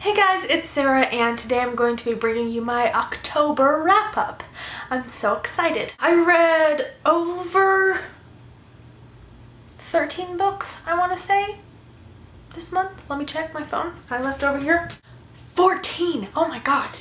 Hey guys, it's Sarah and today I'm going to be bringing you my October wrap-up. I'm so excited. I read over 13 books, I want to say, this month. Let me check my phone. I left over here. 14! Oh my god.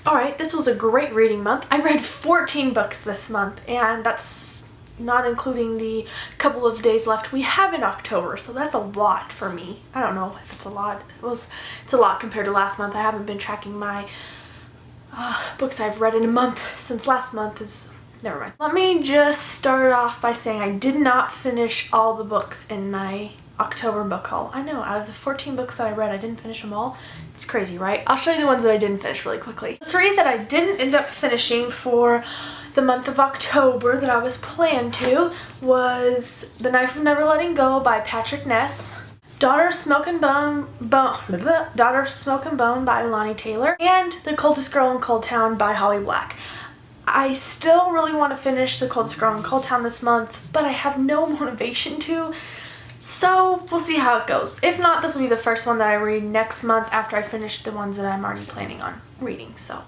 Alright, this was a great reading month. I read 14 books this month and that's not including the couple of days left we have in October, so that's a lot for me. I don't know if it's a lot. It's a lot compared to last month. I haven't been tracking my books I've read in a month since last month is... Never mind. Let me just start off by saying I did not finish all the books in my October book haul. I know, out of the 14 books that I read, I didn't finish them all. It's crazy, right? I'll show you the ones that I didn't finish really quickly. The 3 that I didn't end up finishing for the month of October that I was planned to was The Knife of Never Letting Go by Patrick Ness, Daughter Smoke and Bone by Lonnie Taylor, and The Coldest Girl in Cold Town by Holly Black. I still really want to finish The Coldest Girl in Cold Town this month, but I have no motivation to, so we'll see how it goes. If not, this will be the first one that I read next month after I finish the ones that I'm already planning on reading, so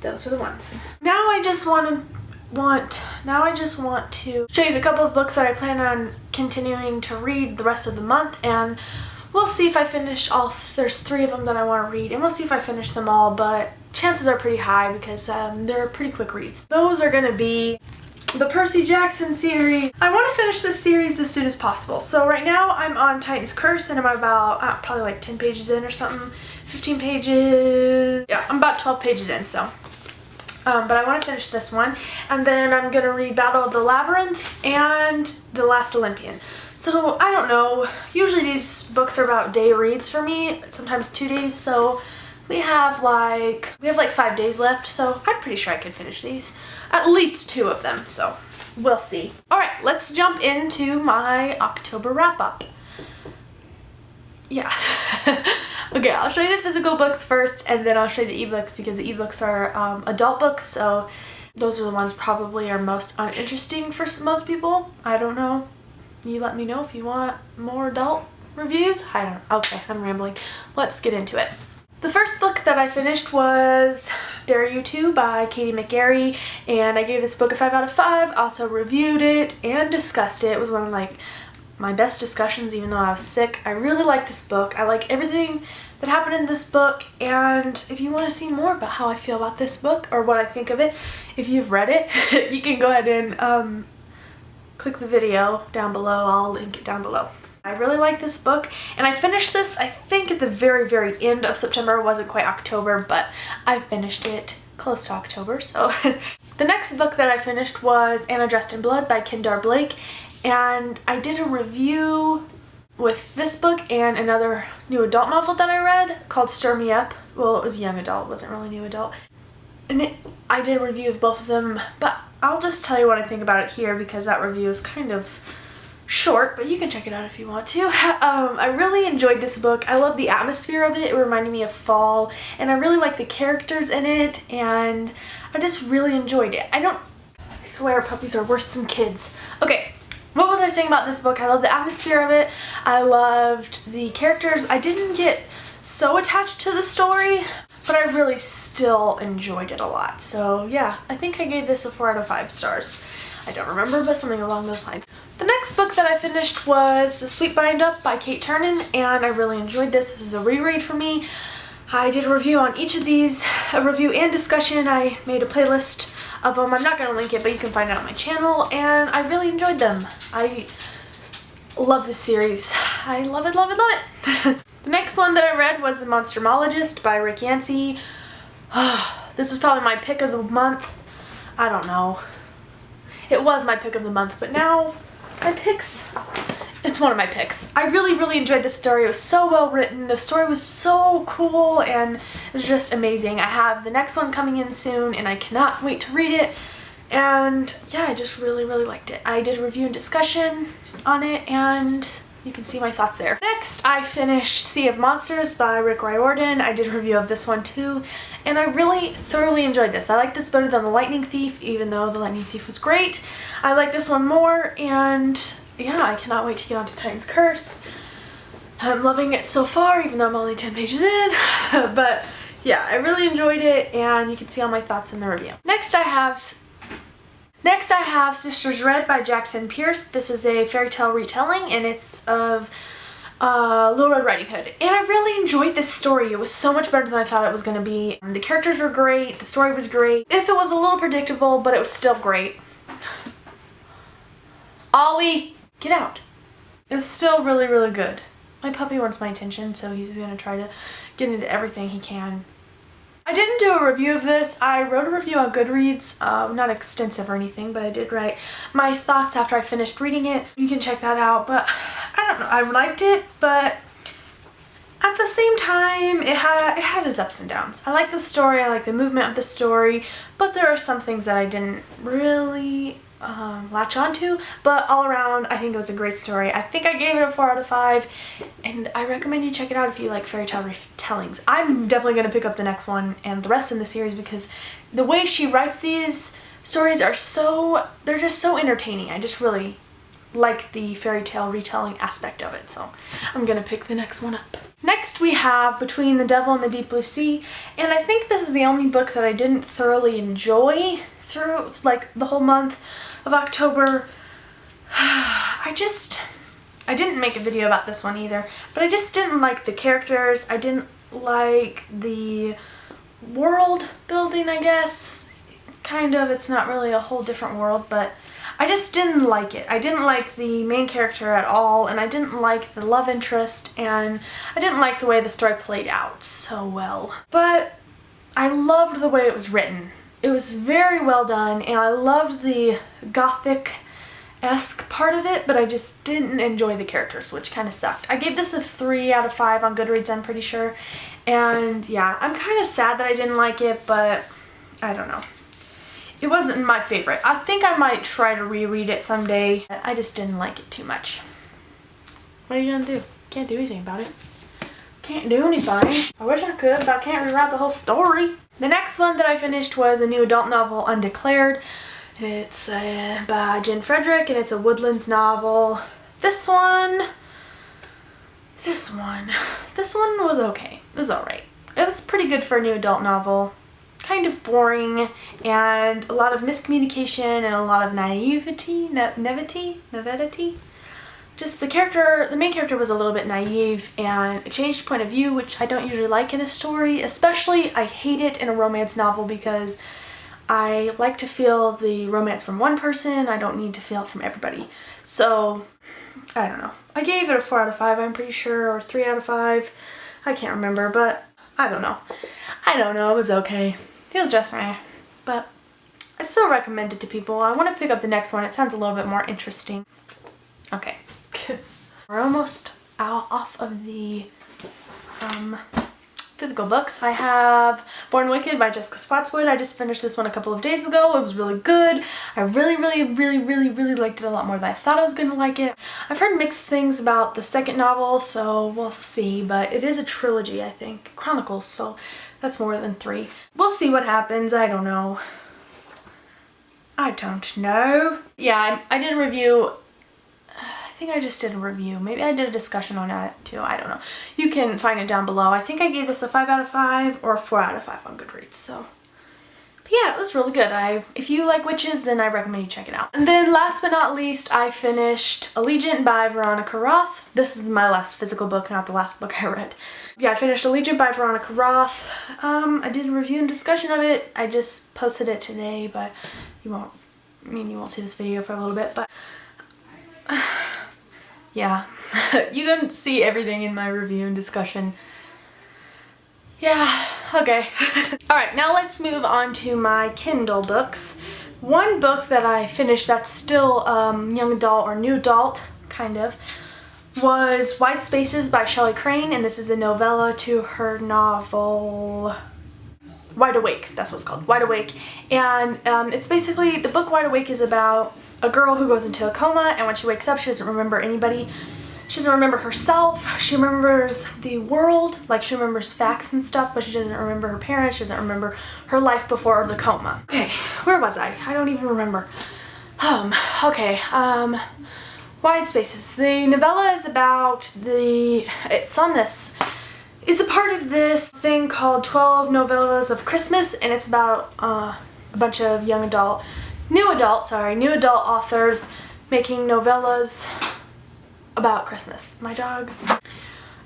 those are the ones. Now I just want to show you the couple of books that I plan on continuing to read the rest of the month, and we'll see if I finish all. There's 3 of them that I want to read, and we'll see if I finish them all, but chances are pretty high because they're pretty quick reads. Those are going to be the Percy Jackson series. I want to finish this series as soon as possible. So right now I'm on Titan's Curse and I'm about probably like 10 pages in or something. 15 pages. Yeah, I'm about 12 pages in, so. But I want to finish this one. And then I'm going to read Battle of the Labyrinth and The Last Olympian. So I don't know. Usually these books are about day reads for me. Sometimes 2 days. So we have like 5 days left. So I'm pretty sure I could finish these. At least 2 of them. So we'll see. Alright, let's jump into my October wrap-up. Yeah. Okay, I'll show you the physical books first, and then I'll show you the ebooks because the ebooks are adult books, so those are the ones probably are most uninteresting for most people. I don't know. You let me know if you want more adult reviews. I don't know. Okay, I'm rambling. Let's get into it. The first book that I finished was Dare You To by Katie McGarry, and I gave this book a 5 out of 5. Also reviewed it and discussed it. It was one of my best discussions even though I was sick. I really like this book. I like everything that happened in this book, and if you want to see more about how I feel about this book or what I think of it, if you've read it, you can go ahead and click the video down below. I'll link it down below. I really like this book, and I finished this I think at the very end of September. It wasn't quite October, but I finished it close to October, so. The next book that I finished was Anna Dressed in Blood by Kendar Blake, and I did a review with this book and another new adult novel that I read called Stir Me Up. Well, it was young adult, it wasn't really new adult. And I did a review of both of them, but I'll just tell you what I think about it here because that review is kind of short, but you can check it out if you want to. I really enjoyed this book. I love the atmosphere of it. It reminded me of fall, and I really like the characters in it, and I just really enjoyed it. I swear puppies are worse than kids. Okay. What was I saying about this book? I love the atmosphere of it. I loved the characters. I didn't get so attached to the story, but I really still enjoyed it a lot. So yeah, I think I gave this a 4 out of 5 stars. I don't remember, but something along those lines. The next book that I finished was The Sweet Bind Up by Kate Turner, and I really enjoyed this. This is a reread for me. I did a review on each of these, a review and discussion. I made a playlist of them. I'm not going to link it, but you can find it on my channel, and I really enjoyed them. I love this series. I love it, love it, love it. The next one that I read was The Monstermologist by Rick Yancey. This was probably my pick of the month. I don't know. It was my pick of the month, but now it's one of my picks. I really enjoyed the story. It was so well written. The story was so cool, and it was just amazing. I have the next one coming in soon, and I cannot wait to read it. And yeah, I just really liked it. I did a review and discussion on it, and you can see my thoughts there. Next, I finished Sea of Monsters by Rick Riordan. I did a review of this one too, and I really thoroughly enjoyed this. I like this better than The Lightning Thief, even though The Lightning Thief was great. I like this one more, and yeah, I cannot wait to get on to Titan's Curse. I'm loving it so far, even though I'm only 10 pages in. But yeah, I really enjoyed it, and you can see all my thoughts in the review. Next I have Sisters Red by Jackson Pierce. This is a fairy tale retelling, and it's of Little Red Riding Hood. And I really enjoyed this story. It was so much better than I thought it was going to be. The characters were great. The story was great. If it was a little predictable, but it was still great. Ollie, get out. It was still really, really good. My puppy wants my attention, so he's going to try to get into everything he can. I didn't do a review of this. I wrote a review on Goodreads, not extensive or anything, but I did write my thoughts after I finished reading it. You can check that out, but I don't know. I liked it, but at the same time, it had its ups and downs. I like the story, I like the movement of the story, but there are some things that I didn't really latch onto, but all around I think it was a great story. I think I gave it a 4 out of 5, and I recommend you check it out if you like fairy tale retellings. I'm definitely going to pick up the next one and the rest in the series because the way she writes these stories are they're just so entertaining. I just really like the fairy tale retelling aspect of it, so I'm going to pick the next one up. Next we have Between the Devil and the Deep Blue Sea, and I think this is the only book that I didn't thoroughly enjoy through like the whole month of October. I didn't make a video about this one either, but I just didn't like the characters. I didn't like the world building, I guess. Kind of, it's not really a whole different world, but I just didn't like it. I didn't like the main character at all, and I didn't like the love interest, and I didn't like the way the story played out so well. But I loved the way it was written. It was very well done, and I loved the gothic-esque part of it, but I just didn't enjoy the characters, which kind of sucked. I gave this a 3 out of 5 on Goodreads, I'm pretty sure. And yeah, I'm kind of sad that I didn't like it, but I don't know. It wasn't my favorite. I think I might try to reread it someday. I just didn't like it too much. What are you gonna do? Can't do anything about it. Can't do anything. I wish I could, but I can't rewrite the whole story. The next one that I finished was a new adult novel, Undeclared. It's by Jen Frederick, and it's a Woodlands novel. This one was okay. It was alright. It was pretty good for a new adult novel. Kind of boring, and a lot of miscommunication and a lot of naivety. Just the main character was a little bit naive, and it changed point of view, which I don't usually like in a story. Especially, I hate it in a romance novel because I like to feel the romance from one person. I don't need to feel it from everybody. So, I don't know. I gave it a 4 out of 5, I'm pretty sure, or 3 out of 5. I can't remember, but I don't know. It was okay. It was just meh. But I still recommend it to people. I want to pick up the next one. It sounds a little bit more interesting. Okay. We're almost off of the physical books. I have Born Wicked by Jessica Spotswood. I just finished this one a couple of days ago. It was really good. I really liked it a lot more than I thought I was going to like it. I've heard mixed things about the second novel, so we'll see, but it is a trilogy, I think. Chronicles, so that's more than 3. We'll see what happens. I don't know. Yeah, I did a review. I think I just did a review. Maybe I did a discussion on it too. I don't know. You can find it down below. I think I gave this a 5 out of 5 or a 4 out of 5 on Goodreads. So, but yeah, it was really good. If you like witches, then I recommend you check it out. And then last but not least, I finished Allegiant by Veronica Roth. This is my last physical book, not the last book I read. Yeah, I finished Allegiant by Veronica Roth. I did a review and discussion of it. I just posted it today, but you won't see this video for a little bit, but yeah, you can see everything in my review and discussion. Yeah, okay. Alright, now let's move on to my Kindle books. One book that I finished that's still young adult or new adult, kind of, was White Spaces by Shelley Crane, and this is a novella to her novel Wide Awake. That's what it's called, Wide Awake. And it's basically, the book Wide Awake is about a girl who goes into a coma, and when she wakes up she doesn't remember anybody. She doesn't remember herself. She remembers the world, like she remembers facts and stuff, but she doesn't remember her parents. She doesn't remember her life before the coma. Okay, where was I? I don't even remember. Okay, Wide Spaces. The novella is about it's a part of this thing called 12 Novellas of Christmas, and it's about a bunch of new adult authors making novellas about Christmas. My dog.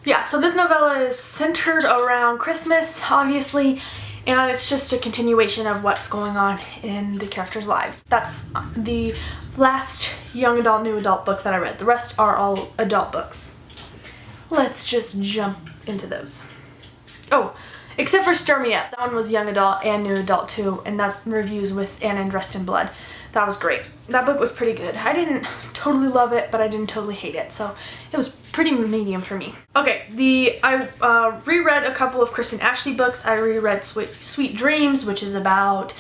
Yeah, so this novella is centered around Christmas, obviously, and it's just a continuation of what's going on in the characters' lives. That's the last young adult, new adult book that I read. The rest are all adult books. Let's just jump into those. Oh, except for Stir Me Up. That one was young adult and new adult too, and that reviews with Anna and Dressed in Blood. That was great. That book was pretty good. I didn't totally love it, but I didn't totally hate it, so it was pretty medium for me. Okay, I reread a couple of Kristen Ashley books. I reread Sweet Dreams, which is about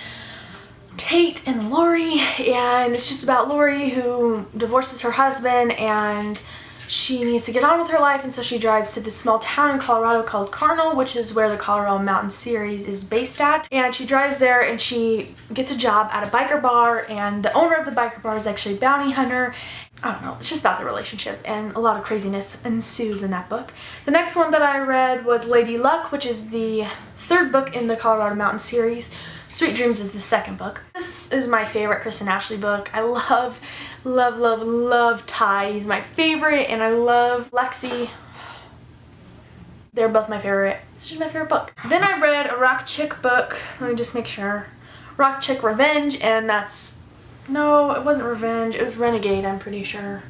Tate and Lori, and it's just about Lori who divorces her husband and she needs to get on with her life, and so she drives to this small town in Colorado called Carnal, which is where the Colorado Mountain series is based at. And she drives there and she gets a job at a biker bar, and the owner of the biker bar is actually a bounty hunter. I don't know, it's just about the relationship, and a lot of craziness ensues in that book. The next one that I read was Lady Luck, which is the third book in the Colorado Mountain series. Sweet Dreams is the second book. This is my favorite Kristen Ashley book. I love Ty. He's my favorite, and I love Lexi. They're both my favorite. It's just my favorite book. Then I read a Rock Chick book. Let me just make sure. Rock Chick Revenge, and no, it wasn't Revenge. It was Renegade, I'm pretty sure.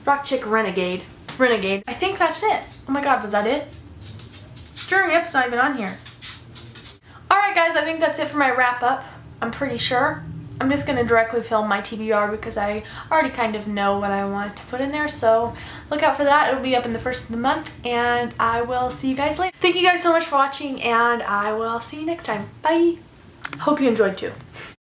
Rock Chick Renegade. I think that's it. Oh my god, was that it? Stir Me Up's not even on here. Alright guys, I think that's it for my wrap up. I'm pretty sure. I'm just going to directly film my TBR because I already kind of know what I want to put in there, so look out for that. It'll be up in the first of the month, and I will see you guys later. Thank you guys so much for watching, and I will see you next time. Bye! Hope you enjoyed too.